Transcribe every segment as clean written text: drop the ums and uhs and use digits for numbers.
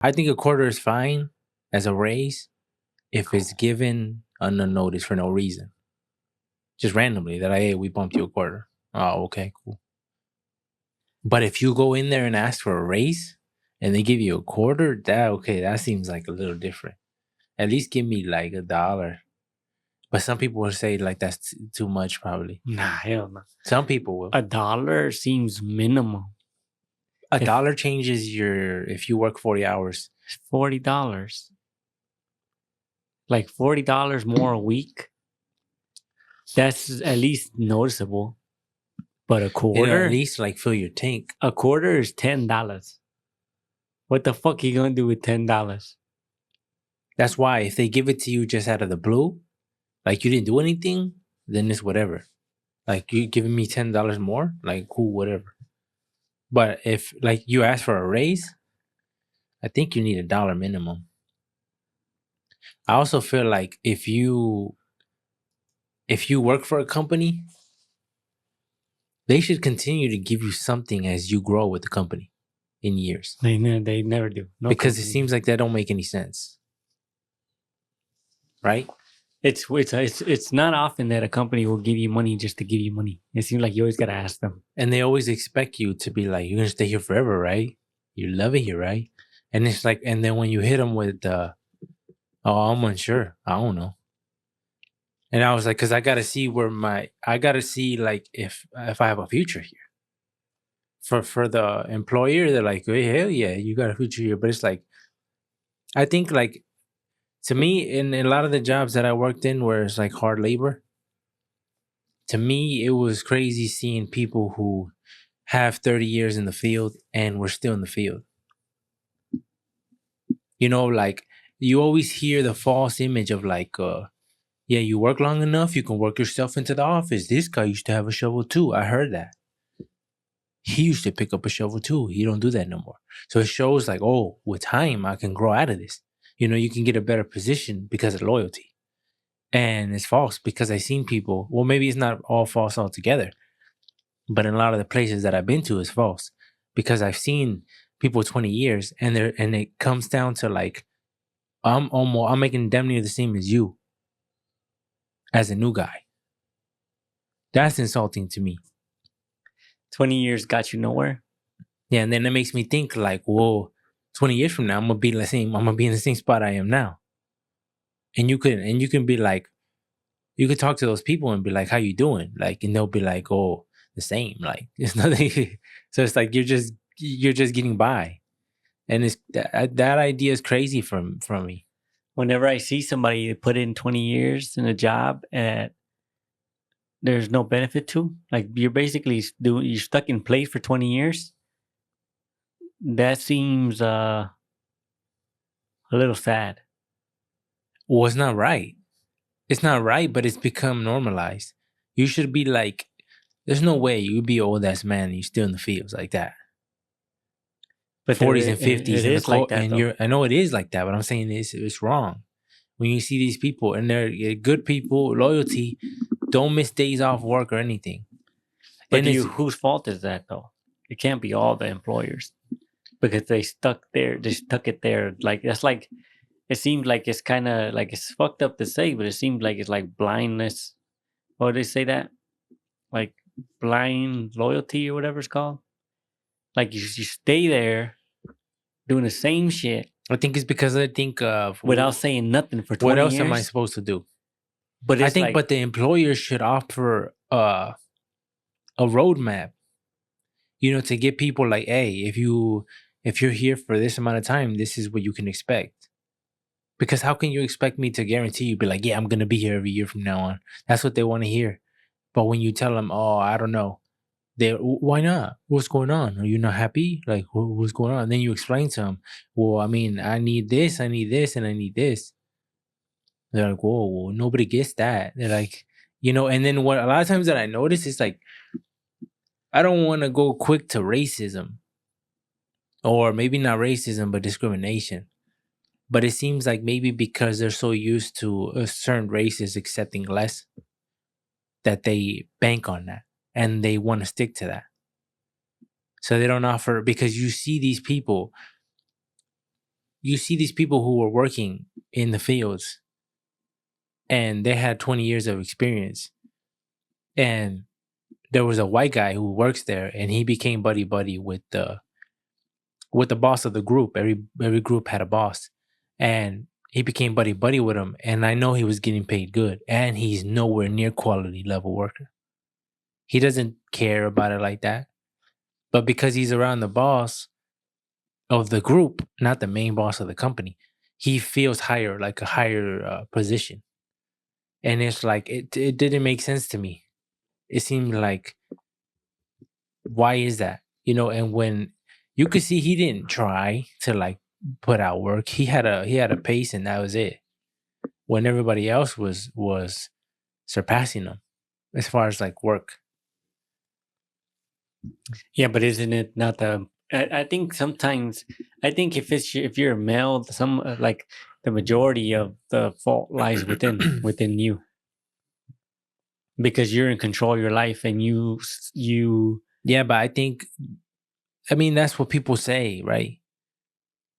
I think a quarter is fine as a raise if it's given unnoticed for no reason, just randomly. That hey, we bumped you a quarter. Oh, okay, cool. But if you go in there and ask for a raise and they give you a quarter, that seems like a little different. At least give me like $1. But some people will say like that's too much, probably. Nah, hell no. Some people will. $1 seems minimum. A dollar changes your if you work 40 hours. $40. Like $40 more a week. That's at least noticeable. But a quarter? It'll at least like fill your tank. A quarter is $10. What the fuck are you gonna do with $10? That's why if they give it to you just out of the blue, like you didn't do anything, then it's whatever. Like you giving me $10 more, like cool, whatever. But if like you ask for a raise, I think you need $1 minimum. I also feel like if you work for a company, they should continue to give you something as you grow with the company in years. They never do. No because it company. seems like that don't make any sense. Right? It's not often that a company will give you money just to give you money. It seems like you always gotta ask them. And they always expect you to be like, you're gonna stay here forever, right? You love it here, right? And it's like, and then when you hit them with oh, I'm unsure, I don't know. And I was like, because I gotta see like if I have a future here. For the employer, they're like, hey, hell yeah, you got a future here. But it's like, I think like to me, in a lot of the jobs that I worked in where it's like hard labor, to me, it was crazy seeing people who have 30 years in the field and we're still in the field. You know, like you always hear the false image of like, yeah, you work long enough, you can work yourself into the office. This guy used to have a shovel too. I heard that. He used to pick up a shovel too. He don't do that no more. So it shows like, oh, with time, I can grow out of this. You know, you can get a better position because of loyalty. And it's false because I've seen people, well, maybe it's not all false altogether, but in a lot of the places that I've been to, it's false because I've seen people 20 years and it comes down to like, I'm making damn near the same as you as a new guy. That's insulting to me. 20 years got you nowhere. Yeah, and then it makes me think like, whoa, 20 years from now, I'm gonna be in the same spot I am now. And you can be like, you could talk to those people and be like, how you doing? Like, and they'll be like, oh, the same. Like, it's nothing. So it's like you're just getting by. And it's that idea is crazy from me. Whenever I see somebody put in 20 years in a job and there's no benefit to, like you're basically you're stuck in place for 20 years. That seems a little sad. Well, it's not right. It's not right, but it's become normalized. You should be like, there's no way you'd be old ass man and you're still in the fields like that. But 40s and 50s it is like that, and though. I know it is like that, but I'm saying it's wrong. When you see these people and they're good people, loyalty, don't miss days off work or anything. But whose fault is that though? It can't be all the employers because they stuck it there. Like that's like, it seems like it's kind of like, it's fucked up to say, but it seems like it's like blindness. Or they say that, like blind loyalty or whatever it's called. Like you stay there doing the same shit. I think it's because I think of without saying nothing for 20 what else years. am I supposed to do? But I think, but the employer should offer a roadmap, you know, to get people like, hey, if you're here for this amount of time, this is what you can expect. Because how can you expect me to guarantee you be like, yeah, I'm gonna be here every year from now on? That's what they want to hear. But when you tell them, oh, I don't know, why not? What's going on? Are you not happy? Like, what's going on? And then you explain to them, well, I mean, I need this, and I need this. They're like, whoa, well, nobody gets that. They're like, you know, and then what a lot of times that I notice is like, I don't want to go quick to racism, or maybe not racism, but discrimination. But it seems like maybe because they're so used to certain races accepting less, that they bank on that and they want to stick to that. So they don't offer, because you see these people, you see these people who were working in the fields and they had 20 years of experience, and there was a white guy who works there, and he became buddy buddy with the boss of the group. Every group had a boss, and he became buddy buddy with him. And I know he was getting paid good, and he's nowhere near quality level worker. He doesn't care about it like that, but because he's around the boss of the group, not the main boss of the company, he feels higher, like a higher position. And it's like it didn't make sense to me. It seemed like, why is that? And when you could see he didn't try to like put out work. He had a pace, and that was it. When everybody else was surpassing him as far as like work. Yeah, but isn't it not the? I think sometimes if you're a male, some like the majority of the fault lies within you, because you're in control of your life, and you. Yeah, but I mean that's what people say, right?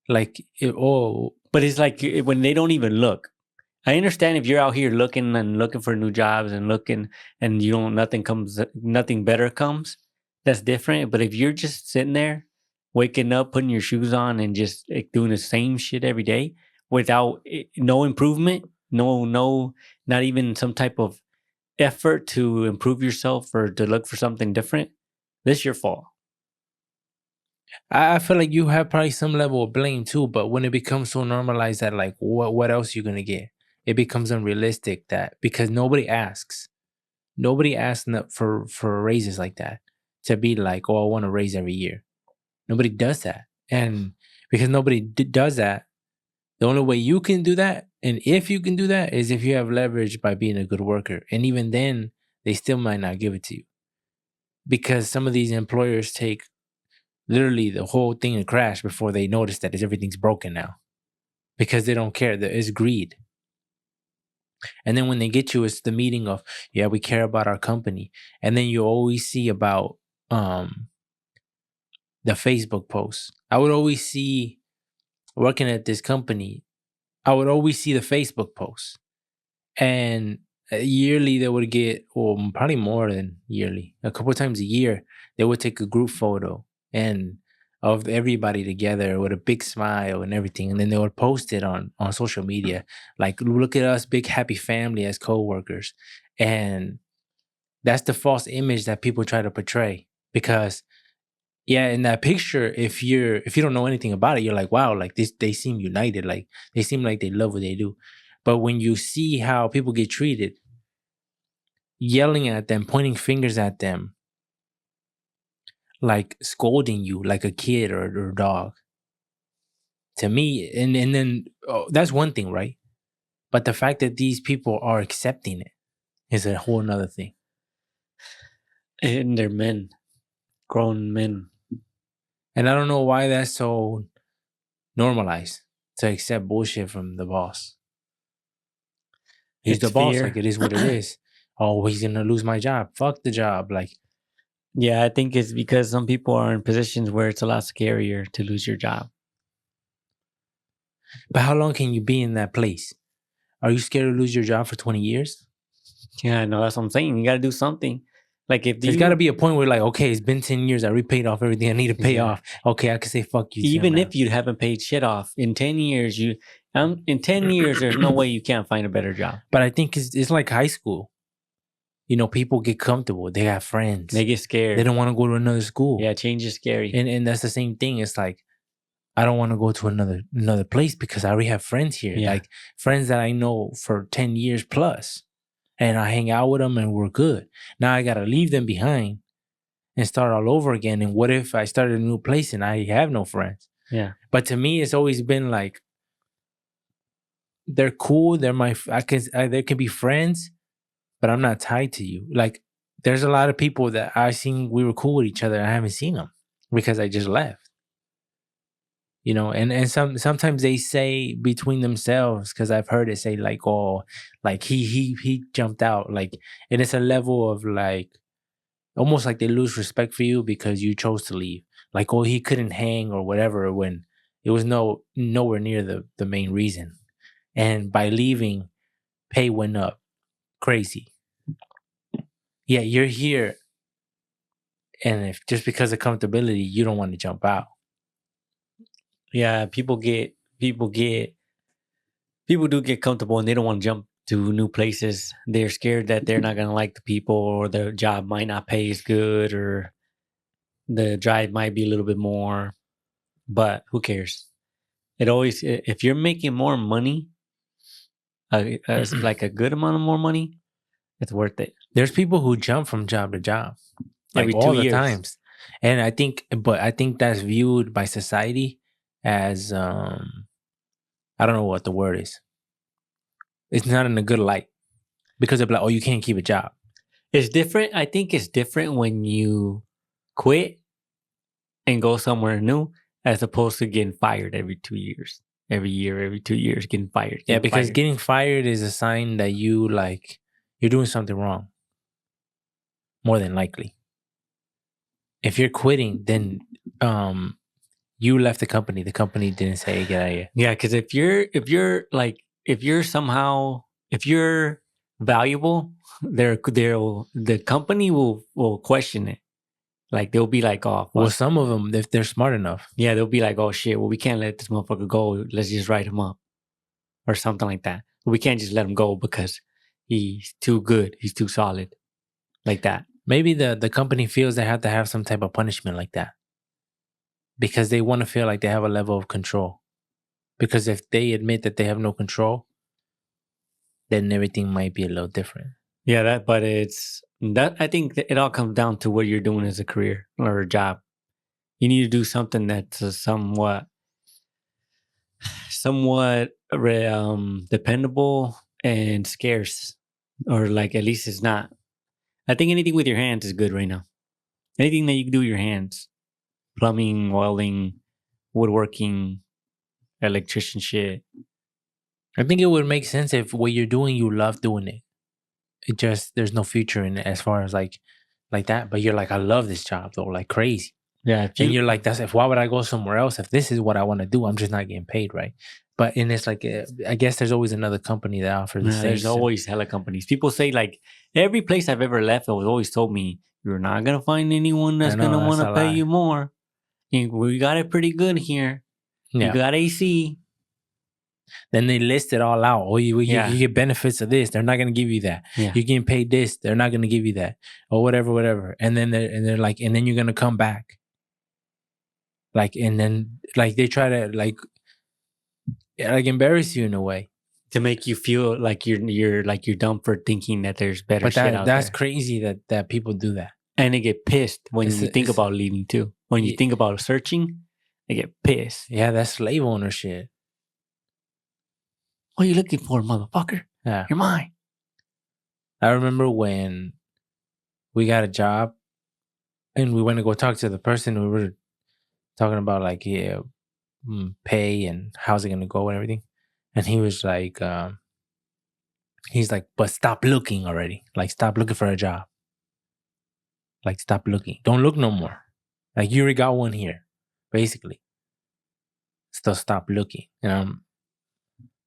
Like, But it's like when they don't even look. I understand if you're out here looking for new jobs and looking, and nothing better comes. That's different. But if you're just sitting there, waking up, putting your shoes on, and just like, doing the same shit every day without no improvement, no, not even some type of effort to improve yourself or to look for something different, this is your fault. I feel like you have probably some level of blame too, but when it becomes so normalized that like what else you gonna get, it becomes unrealistic, that because nobody asks for raises like that, to be like, oh, I want a raise every year. Nobody does that, and because nobody does that, the only way you can do that, and if you can do that, is if you have leverage by being a good worker, and even then, they still might not give it to you, because some of these employers take literally the whole thing to crash before they notice that everything's broken now, because they don't care. It's greed. And then when they get you, it's the meeting of, yeah, we care about our company. And then you always see about the Facebook posts. I would always see, working at this company, I would always see the Facebook posts. And yearly they would get, or probably more than yearly, a couple times a year, they would take a group photo and of everybody together with a big smile and everything, and then they would post it on social media, like, look at us, big happy family as co-workers. And that's the false image that people try to portray, because yeah, in that picture, if you don't know anything about it, you're like, wow, like this, they seem united, like they seem like they love what they do. But when you see how people get treated, yelling at them, pointing fingers at them, like scolding you like a kid or a dog, to me, and then, that's one thing, right? But the fact that these people are accepting it is a whole nother thing. And they're men, grown men. And I don't know why that's so normalized, to accept bullshit from the boss. He's It's the boss, fear. like it is what it is. Oh, he's gonna lose my job. Fuck the job. Like, Yeah, I think it's because some people are in positions where it's a lot scarier to lose your job. but how long can you be in that place? Are you scared to lose your job for 20 years? Yeah, I know, that's what I'm saying. You got to do something. Like if There's got to be a point where, like, okay, it's been 10 years. I repaid off everything I need to pay off. Okay, I can say fuck you. Even if you haven't paid shit off in 10 years, in 10 years, there's no way you can't find a better job. But I think it's like high school. People get comfortable. They have friends. They get scared. They don't want to go to another school. Yeah, change is scary. And that's the same thing. It's like, I don't want to go to another place because I already have friends here. Yeah. Like friends that I know for 10 years plus. And I hang out with them and we're good. Now I got to leave them behind and start all over again. And what if I started a new place and I have no friends? Yeah. But to me, it's always been like, they're cool. They're there can be friends, but I'm not tied to you. Like, there's a lot of people that I seen, we were cool with each other. I haven't seen them because I just left. And sometimes they say between themselves, because I've heard it say like, oh, like he jumped out, like, and it's a level of like, almost like they lose respect for you because you chose to leave. Like, oh, he couldn't hang or whatever, when It was nowhere near the main reason. And by leaving, pay went up crazy. Yeah, you're here, and if just because of comfortability, you don't want to jump out. Yeah, people do get comfortable and they don't want to jump to new places. They're scared that they're not gonna like the people, or the job might not pay as good, or the drive might be a little bit more. But who cares? It always, if you're making more money, like a good amount of more money, it's worth it. There's people who jump from job to job, like Every all 2 the years. times, and I think that's viewed by society as I don't know what the word is. It's not in a good light because they're like, oh, you can't keep a job. It's different. I think it's different when you quit and go somewhere new, as opposed to getting fired every 2 years. Every year, every 2 years, getting fired. Yeah, because getting fired is a sign that you're doing something wrong. More than likely. If you're quitting, then you left the company. The company didn't say get out of here. Yeah, because if you're valuable, the company will question it. Like they'll be like, oh, fuck. Well, some of them, if they're smart enough, yeah, they'll be like, oh shit, well, we can't let this motherfucker go. Let's just write him up, or something like that. We can't just let him go because he's too good. He's too solid, like that. Maybe the company feels they have to have some type of punishment like that because they want to feel like they have a level of control. Because if they admit that they have no control, then everything might be a little different. Yeah, but I think that it all comes down to what you're doing as a career or a job. You need to do something that's somewhat dependable and scarce, or like at least it's not. I think anything with your hands is good right now. Anything that you can do with your hands, plumbing, welding, woodworking, electrician shit. I think it would make sense if what you're doing, you love doing it. It just, there's no future in it as far as like that. But you're like, I love this job though, like crazy. Yeah. And you're like, why would I go somewhere else if this is what I want to do? I'm just not getting paid, right? But and it's like, I guess there's always another company that offers the same. There's always hella companies. People say like every place I've ever left, it was always told me you're not gonna find anyone that's gonna want to pay you more. We got it pretty good here. Yeah. You got AC. Then they list it all out. Oh, you get benefits of this. They're not going to give you that. Yeah. You're getting paid this. They're not going to give you that, or whatever. And then they're like, and then you're going to come back. Like, and then like they try to like embarrass you in a way to make you feel like you're dumb for thinking that there's better shit out there. That's crazy that people do that, and they get pissed when you think about leaving too. When you think about searching, they get pissed. Yeah, that's slave owner shit. What are you looking for, motherfucker? Yeah. You're mine. I remember when we got a job and we went to go talk to the person. We were talking about like, pay and how's it going to go and everything. And he was like, but stop looking already. Like, stop looking for a job. Like, stop looking. Don't look no more. Like, you already got one here, basically. So stop looking.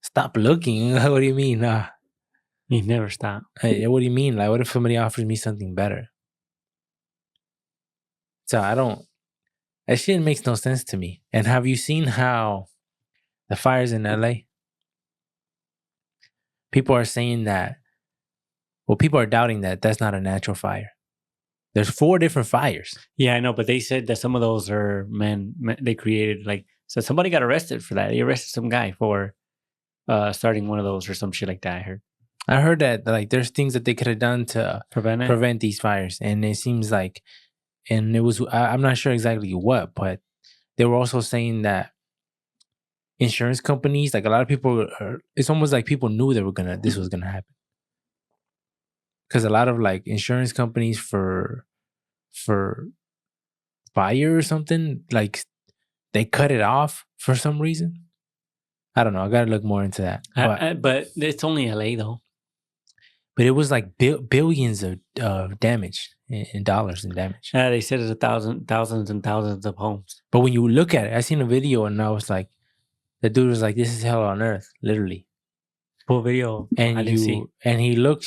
Stop looking? What do you mean? You never stop. Hey, what do you mean? Like, what if somebody offers me something better? So that shit makes no sense to me. And have you seen how the fires in LA? People are saying that, people are doubting that that's not a natural fire. There's 4 different fires. Yeah, I know, but they said that some of those are they created, like, so somebody got arrested for that. They arrested some guy for starting one of those or some shit like that. I heard that like there's things that they could have done to prevent these fires, and it seems like, and it was, I'm not sure exactly what, but they were also saying that insurance companies, like a lot of people, it's almost like people knew this was gonna happen, because a lot of like insurance companies for fire or something, like they cut it off for some reason. I don't know. I gotta look more into that. But it's only LA though. but it was like billions of damage in dollars in damage. Yeah, they said it's thousands and thousands of homes. But when you look at it, I seen a video and I was like, the dude was like, "This is hell on earth," literally. Full video, And I didn't see. you look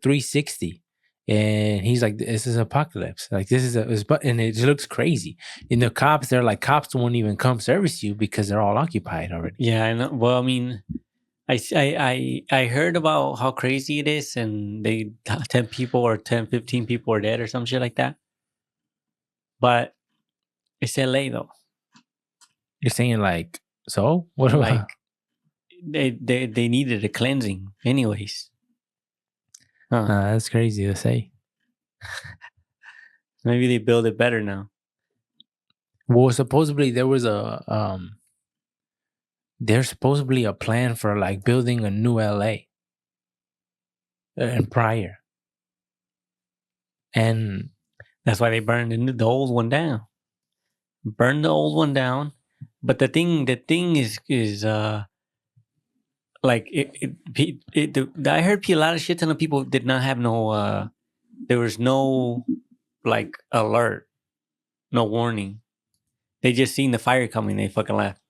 360, and he's like, "This is apocalypse. Like this is and it just looks crazy." And the cops, they're like, cops won't even come service you because they're all occupied already. Yeah, I know. Well, I mean, I heard about how crazy it is, and 10 people or 10, 15 people are dead or some shit like that. But it's LA though. You're saying like, so what about? Like they needed a cleansing, anyways. That's crazy to say. Maybe they build it better now. Well, supposedly there was there's supposedly a plan for like building a new LA and prior. And that's why they burned the old one down. Burn the old one down. But the thing is like I heard a lot of shit ton of people did not have no there was no like alert, no warning. They just seen the fire coming, they fucking left.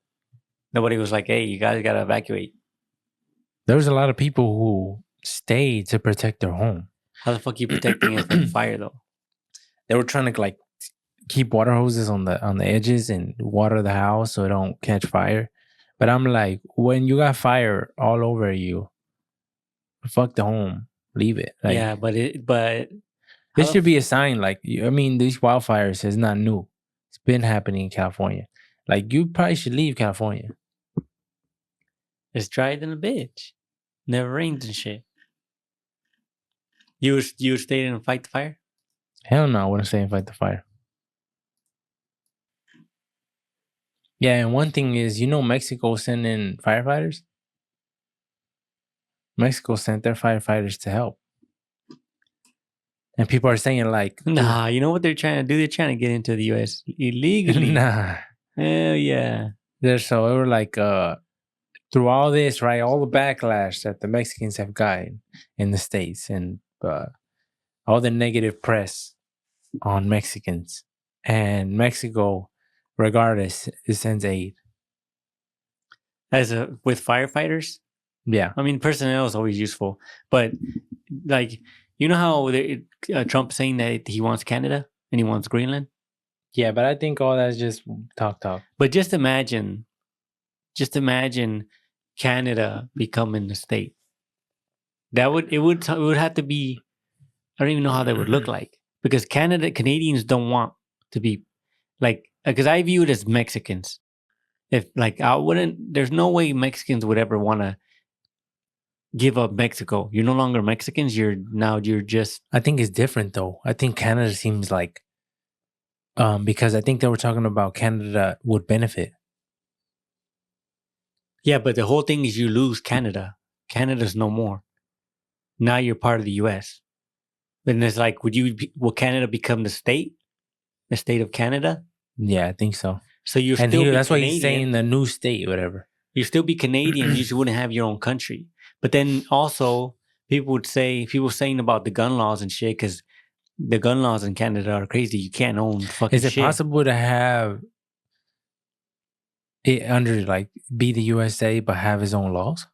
Nobody was like, "Hey, you guys gotta evacuate." There was a lot of people who stayed to protect their home. How the fuck are you protecting it from fire though? They were trying to like keep water hoses on the edges and water the house so it don't catch fire. But I'm like, when you got fire all over you, fuck the home, leave it. Like, yeah, but this should be a sign. Like, I mean, these wildfires is not new. It's been happening in California. Like, you probably should leave California. It's drier than a bitch. Never rains and shit. You would stay and fight the fire? Hell no, I wouldn't stay and fight the fire. Yeah, and one thing is, Mexico sent in firefighters? Mexico sent their firefighters to help. And people are saying like... Nah, you know what they're trying to do? They're trying to get into the U.S. illegally. Nah. Hell yeah. They were like, through all this, right, all the backlash that the Mexicans have gotten in the States and all the negative press on Mexicans, and Mexico, regardless, it sends aid. With firefighters? Yeah. I mean, personnel is always useful. But, like, you know how Trump saying that he wants Canada and he wants Greenland? Yeah, but I think all that's just talk. But just imagine Canada becoming a state. It would have to be, I don't even know how that would look like. Because Canadians don't want to be, like, because I view it as Mexicans. If, like, there's no way Mexicans would ever want to give up Mexico. You're no longer Mexicans. You're just. I think it's different though. I think Canada seems like, because I think they were talking about Canada would benefit. Yeah, but the whole thing is you lose Canada. Canada's no more. Now you're part of the U.S. Then it's like, will Canada become the state? The state of Canada? Yeah, I think so. So you're still that's why he's saying the new state, whatever. You still be Canadian, you just wouldn't have your own country. But then also, people saying about the gun laws and shit, because the gun laws in Canada are crazy. You can't own fucking shit. Is it possible to have it under, like, be the USA but have his own laws?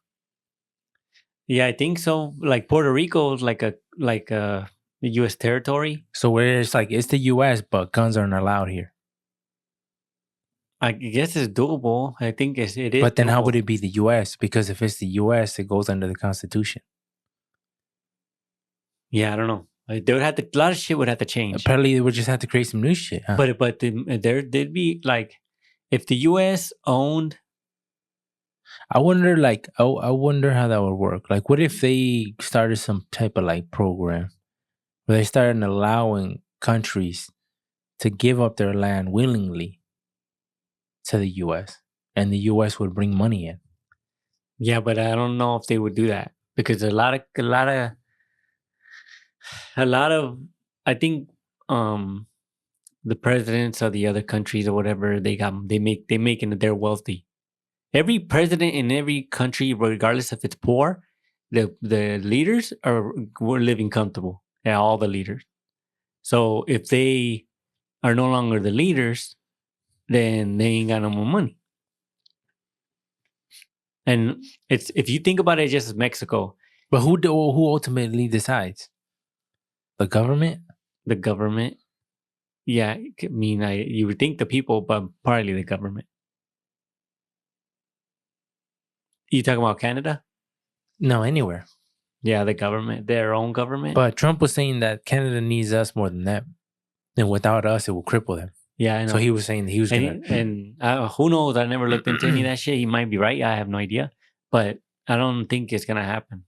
Yeah, I think so. Like Puerto Rico is like a U.S. territory. So where it's like, it's the U.S., but guns aren't allowed here. I guess it's doable. I think it is. But then doable. how would it be the U.S.? Because if it's the U.S., it goes under the Constitution. Yeah, I don't know. They would have to. A lot of shit would have to change. Apparently, they would just have to create some new shit. Huh? But there'd be like, if the U.S. owned. I wonder how that would work. Like, what if they started some type of like program where they started allowing countries to give up their land willingly to the U.S. and the U.S. would bring money in? Yeah, but I don't know if they would do that because a lot of I think the presidents of the other countries or whatever they make it they're wealthy. Every president in every country, regardless if it's poor, the leaders were living comfortable. Yeah, all the leaders. So if they are no longer the leaders, then they ain't got no more money. And it's if you think about it, just as Mexico, But who ultimately decides? The government? the government. Yeah, I mean, you would think the people, but partly the government. You talking about Canada? No, anywhere. Yeah, the government, their own government. But Trump was saying that Canada needs us more than them, and without us, it will cripple them. Yeah, I know. So he was saying that he was and, gonna. and who knows? I never looked into any of that shit. He might be right. I have no idea, but I don't think it's gonna happen.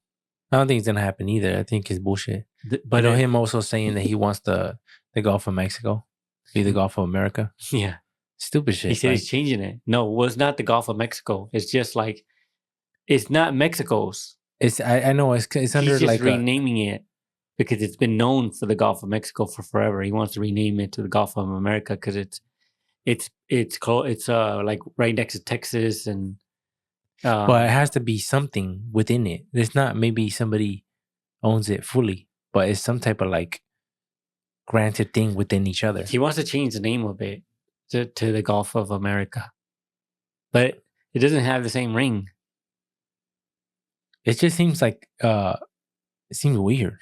I don't think it's gonna happen either. I think it's bullshit. But him also saying that he wants the Gulf of Mexico be the Gulf of America. Yeah, stupid shit. He said he's changing it. No, well, it's not the Gulf of Mexico. It's just like it's not Mexico's. It's I know it's under he's just like renaming it because it's been known for the Gulf of Mexico for forever. He wants to rename it to the Gulf of America because it's close. It's like right next to Texas and. But it has to be something within it. It's not maybe somebody owns it fully, but it's some type of like granted thing within each other. He wants to change the name of it to the Gulf of America, but it doesn't have the same ring. It just seems like it seems weird.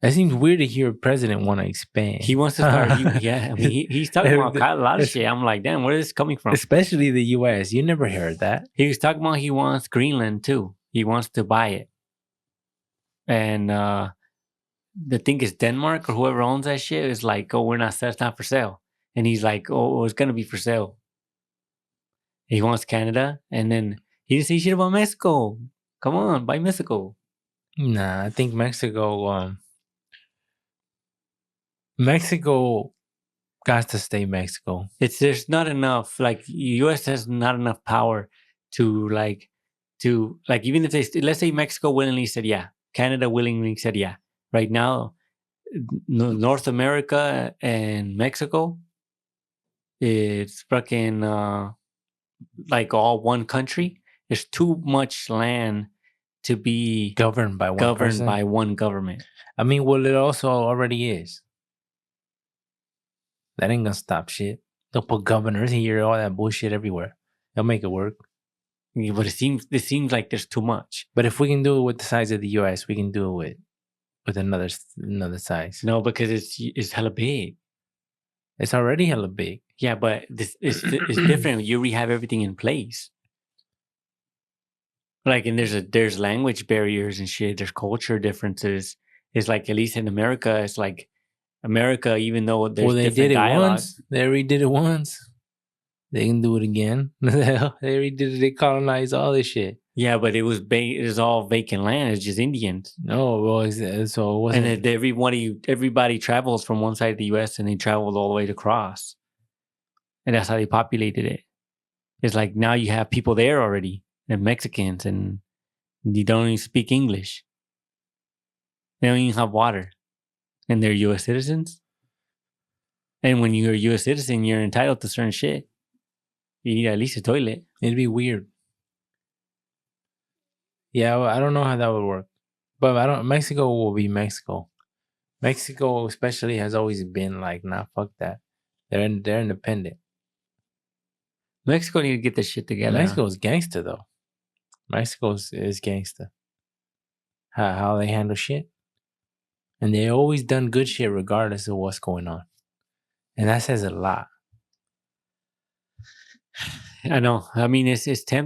It seems weird to hear a president want to expand. He wants to start. Yeah, I mean, he's talking about a lot of shit. I'm like, damn, where is this coming from? Especially the U.S. You never heard that. He was talking about he wants Greenland too. He wants to buy it, and the thing is Denmark or whoever owns that shit is like, oh, that's not for sale. And he's like, oh, it's gonna be for sale. He wants Canada, and then he didn't say shit about Mexico. Come on, buy Mexico. Nah, I think Mexico got to stay Mexico. There's not enough. Like U.S. has not enough power to even if they let's say Mexico willingly said yeah, Canada willingly said yeah. Right now, North America and Mexico, it's fucking like all one country. There's too much land to be governed by one government. I mean, well, it also already is. That ain't gonna stop shit. They'll put governors here, all that bullshit everywhere. They'll make it work. Yeah, but it seems like there's too much. But if we can do it with the size of the U.S., we can do it with another size. No, because it's hella big. It's already hella big. Yeah, but it's different. You already have everything in place. Like, and there's language barriers and shit. There's culture differences. It's like, at least in America, it's like America, even though there's they did it once. They already did it once. They can do it again. They already did it. They colonized all this shit. Yeah, but it was all vacant land. It's just Indians. No, well, so it wasn't. And everybody travels from one side of the U.S. and they traveled all the way across, and that's how they populated it. It's like now you have people there already, and Mexicans, and you don't even speak English. They don't even have water, and they're U.S. citizens. And when you're a U.S. citizen, you're entitled to certain shit. You need at least a toilet. It'd be weird. Yeah, well, I don't know how that would work, but Mexico will be Mexico. Mexico, especially, has always been like, nah, fuck that. They're independent. Mexico need to get this shit together. Mexico is gangster though. Mexico is gangster. How they handle shit, and they always done good shit regardless of what's going on, and that says a lot. I know. I mean,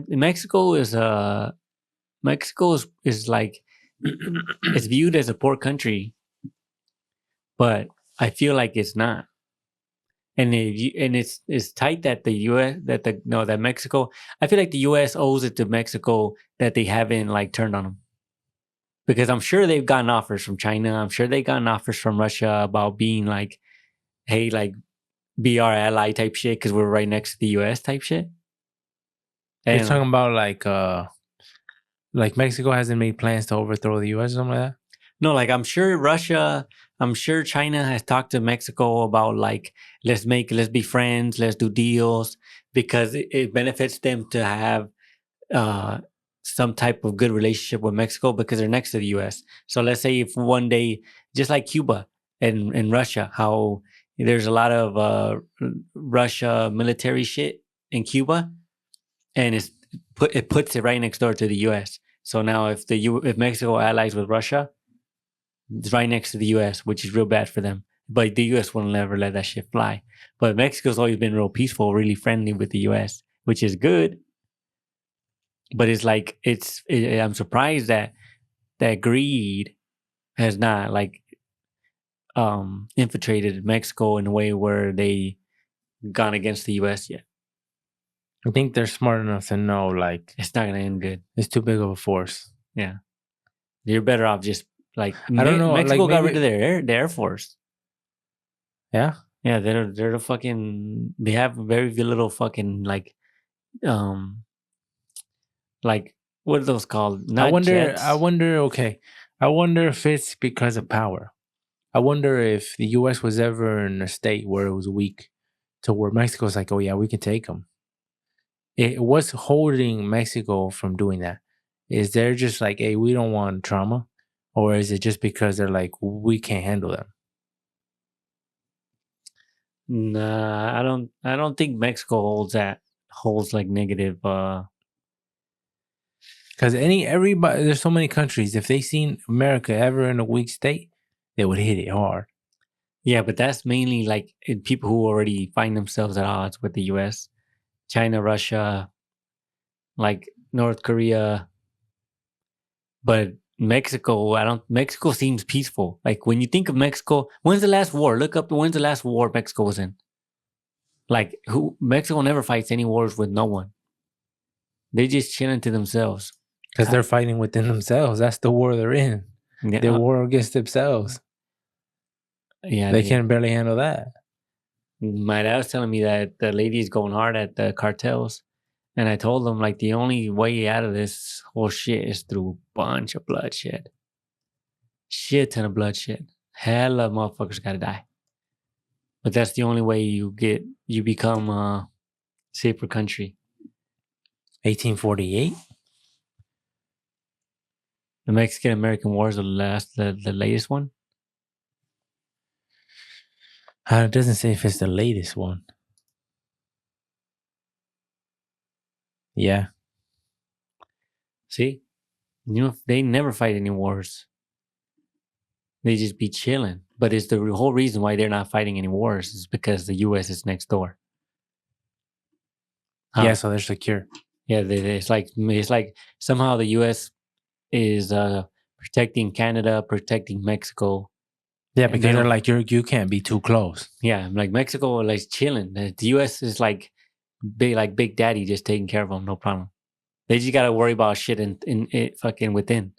Mexico is like it's viewed as a poor country, but I feel like it's not. And it's tight that the U.S. that Mexico. I feel like the U.S. owes it to Mexico that they haven't like turned on them, because I'm sure they've gotten offers from China. I'm sure they've gotten offers from Russia about being like, hey, like be our ally type shit because we're right next to the U.S. type shit. And you're talking about like Mexico hasn't made plans to overthrow the U.S. or something like that? No, like I'm sure China has talked to Mexico about like, let's be friends, let's do deals, because it benefits them to have some type of good relationship with Mexico because they're next to the US. So let's say if one day, just like Cuba and Russia, how there's a lot of Russia military shit in Cuba, and it puts it right next door to the US. So now if Mexico allies with Russia, it's right next to the US, which is real bad for them. But the US will never let that shit fly. But Mexico's always been real peaceful, really friendly with the US, which is good. But it's like I'm surprised that greed has not like infiltrated Mexico in a way where they gone against the US yet. I think they're smart enough to know like It's not gonna end good. it's too big of a force. Yeah, you're better off just like I don't know. Mexico like got maybe, rid of their Air Force. Yeah. Yeah, they're the fucking. They have very little fucking like what are those called? Not I wonder. jets. I wonder. Okay. I wonder if it's because of power. I wonder if the U.S. was ever in a state where it was weak, to where Mexico's like, oh yeah, we can take them. What's holding Mexico from doing that? Is they're just like, hey, we don't want trauma, or is it just because they're like, we can't handle them? Nah, I don't think Mexico holds like negative. Because everybody, there's so many countries. If they seen America ever in a weak state, they would hit it hard. Yeah, but that's mainly like people who already find themselves at odds with the U.S., China, Russia, like North Korea. But Mexico, Mexico seems peaceful. Like when you think of Mexico, when's the last war? Look up when's the last war Mexico was in. Like Mexico never fights any wars with no one. They just chilling to themselves. Because they're fighting within themselves. That's the war they're in. Yeah, They're war against themselves. Yeah, they can barely handle that. My dad was telling me that the lady's going hard at the cartels. And I told them, like, the only way out of this whole shit is through a bunch of bloodshed. Shit ton of bloodshed. Hella motherfuckers gotta die. But that's the only way you become a safer country. 1848? The Mexican-American War is the latest one? It doesn't say if it's the latest one. Yeah. See? You know, they never fight any wars. They just be chilling. But it's the whole reason why they're not fighting any wars is because the U.S. is next door. Yeah, so they're secure. Yeah, it's like somehow the U.S. is protecting Canada, protecting Mexico. Yeah, because they're like, you can't be too close. Yeah, like Mexico, like chilling. The U.S. is like Big Daddy, just taking care of them, no problem. They just gotta worry about shit in it fucking within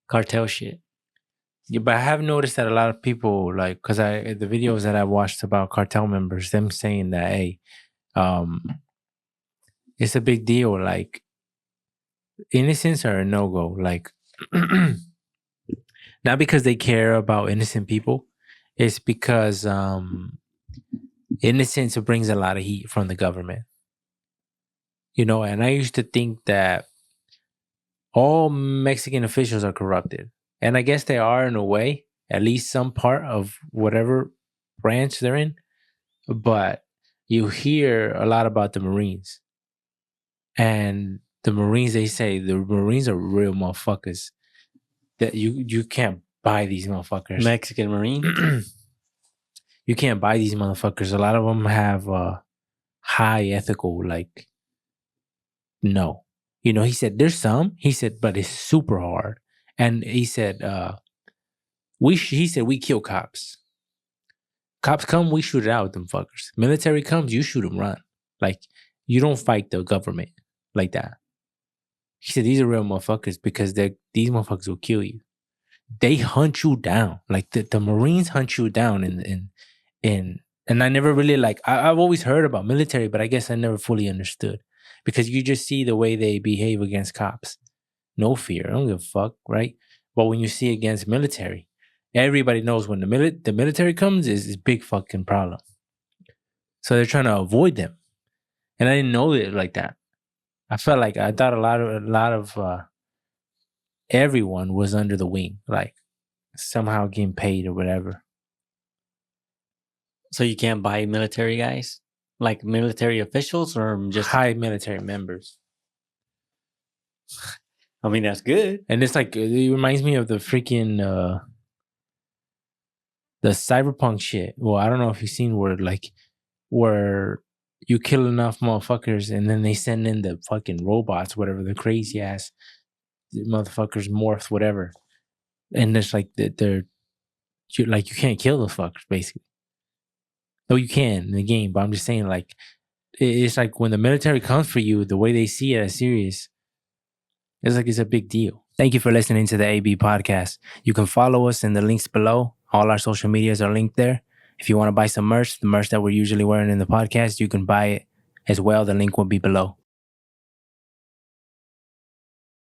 cartel shit. Yeah, but I have noticed that a lot of people like because the videos that I watched about cartel members, them saying that hey, it's a big deal. Like innocents are a no go. Like not because they care about innocent people, it's because innocence brings a lot of heat from the government. You know, and I used to think that all Mexican officials are corrupted. And I guess they are in a way, at least some part of whatever branch they're in. But you hear a lot about the Marines. And the Marines, they say the Marines are real motherfuckers. That you can't buy these motherfuckers. Mexican Marine? You can't buy these motherfuckers. A lot of them have high ethical, like, no. You know, he said, there's some. He said, but it's super hard. And he said, he said, we kill cops. Cops come, we shoot it out with them fuckers. Military comes, you shoot them, run. Like, you don't fight the government like that. He said, these are real motherfuckers because these motherfuckers will kill you. They hunt you down. Like, the Marines hunt you down and I never really I've always heard about military, but I guess I never fully understood because you just see the way they behave against cops. No fear. I don't give a fuck, right? But when you see against military, everybody knows when the military comes is a big fucking problem. So they're trying to avoid them. And I didn't know it like that. I felt like I thought a lot of everyone was under the wing, like somehow getting paid or whatever. So you can't buy military guys, like military officials, or just high military members. I mean, that's good. And it's like it reminds me of the freaking the cyberpunk shit. Well, I don't know if you've seen where you kill enough motherfuckers and then they send in the fucking robots, whatever, the crazy ass motherfuckers morph, whatever. And it's like you can't kill those fuckers basically. Though you can in the game, but I'm just saying, like, it's like when the military comes for you, the way they see it as serious, it's like it's a big deal. Thank you for listening to the AB podcast. You can follow us in the links below. All our social medias are linked there. If you want to buy some merch, the merch that we're usually wearing in the podcast, you can buy it as well. The link will be below.